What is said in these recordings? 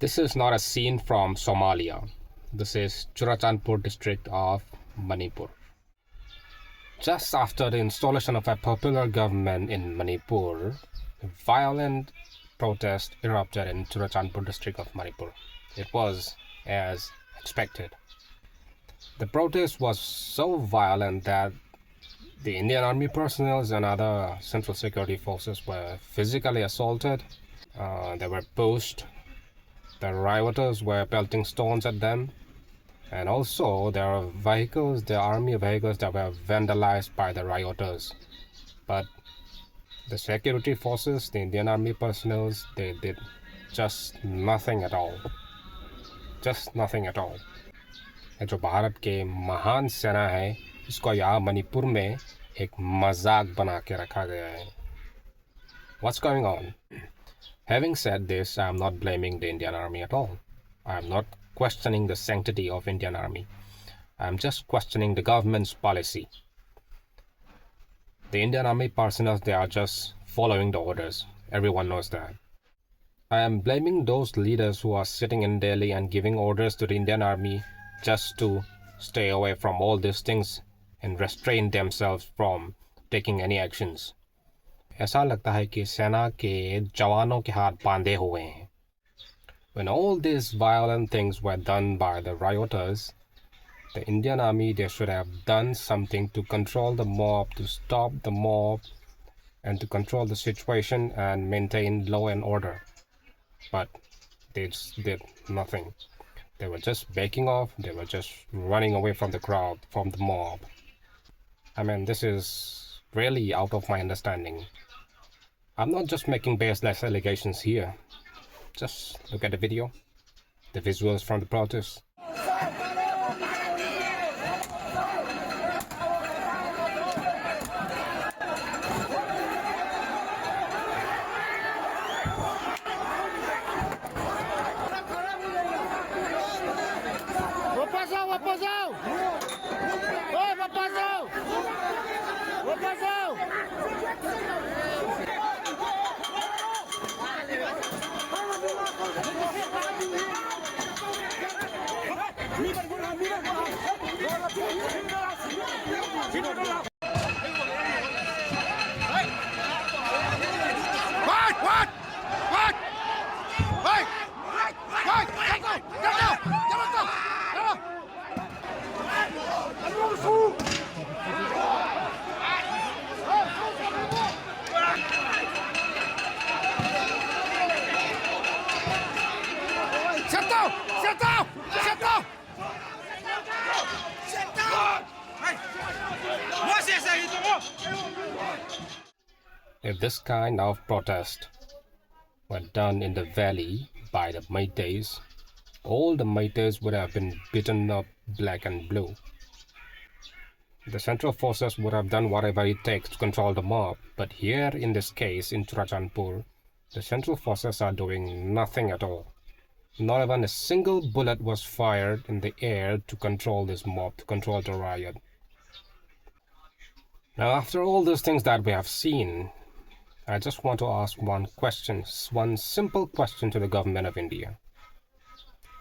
This is not a scene from Somalia. This is Churachandpur district of Manipur. Just after the installation of a popular government in Manipur, violent protest erupted in Churachandpur district of Manipur. It was as expected. The protest was so violent that the Indian Army personnel and other central security forces were physically assaulted. They were pushed. The rioters were pelting stones at them. And also, there are vehicles, the army vehicles that were vandalized by the rioters. But the security forces, the Indian army personnel, they did just nothing at all. Just nothing at all. ये जो भारत के महान सेना है, इसको यहाँ मणिपुर में एक मजाक बना के रखा गया है. What's going on? Having said this, I am not blaming the Indian Army at all. I am not questioning the sanctity of Indian Army. I am just questioning the government's policy. The Indian Army personnel, they are just following the orders. Everyone knows that. I am blaming those leaders who are sitting in Delhi and giving orders to the Indian Army just to stay away from all these things and restrain themselves from taking any actions. ऐसा लगता है कि सेना के जवानों के हाथ बांधे हुए हैं. When all these violent things were done by the rioters, the Indian Army, they should have done something to control the mob, to stop the mob, and to control the situation and maintain law and order. But they just did nothing. They were just backing off, they were just running away from the crowd, from the mob. I mean, this is really out of my understanding. I'm not just making baseless allegations here. Just look at the video, the visuals from the protest. If this kind of protest were done in the valley by the Meiteis, all the Meiteis would have been beaten up black and blue. The central forces would have done whatever it takes to control the mob, but here in this case, in Churachandpur, the central forces are doing nothing at all. Not even a single bullet was fired in the air to control this mob, to control the riot. Now, after all those things that we have seen, I just want to ask one question, one simple question to the government of India.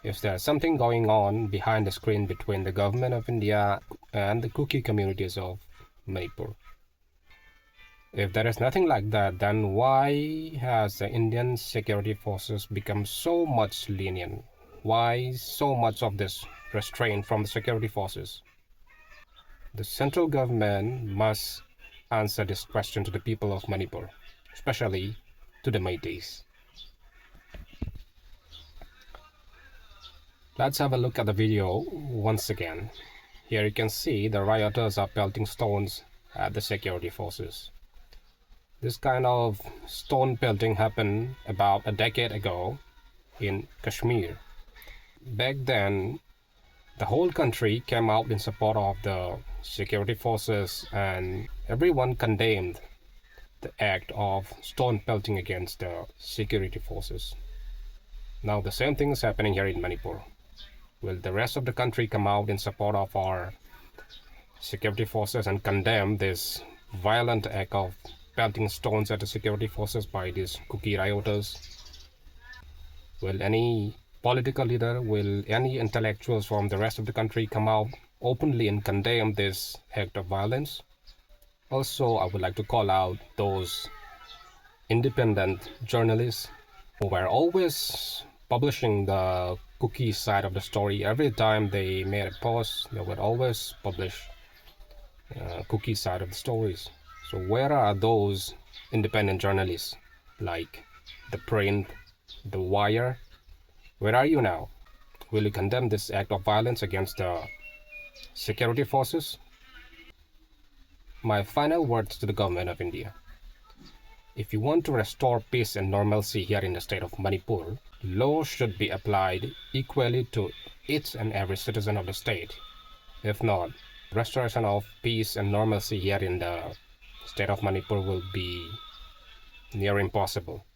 Is there something going on behind the screen between the government of India and the kuki communities of Manipur? If there is nothing like that, then why has the Indian security forces become so much lenient? Why so much of this restraint from the security forces? The central government must answer this question to the people of Manipur, especially to the Meiteis. Let's have a look at the video once again. Here you can see the rioters are pelting stones at the security forces. This kind of stone pelting happened about a decade ago in Kashmir. Back then, the whole country came out in support of the security forces and everyone condemned the act of stone pelting against the security forces. Now the same thing is happening here in Manipur. Will the rest of the country come out in support of our security forces and condemn this violent act of pelting stones at the security forces by these kuki rioters? Will any political leader, will any intellectuals from the rest of the country come out openly and condemn this act of violence? Also, I would like to call out those independent journalists who were always publishing the kuki side of the story. Every time they made a post, they would always publish kuki side of the stories. So where are those independent journalists like The Print, The Wire? Where are you now? Will you condemn this act of violence against the security forces? My final words to the government of India. If you want to restore peace and normalcy here in the state of Manipur, law should be applied equally to each and every citizen of the state. If not, restoration of peace and normalcy here in the state of Manipur will be near impossible.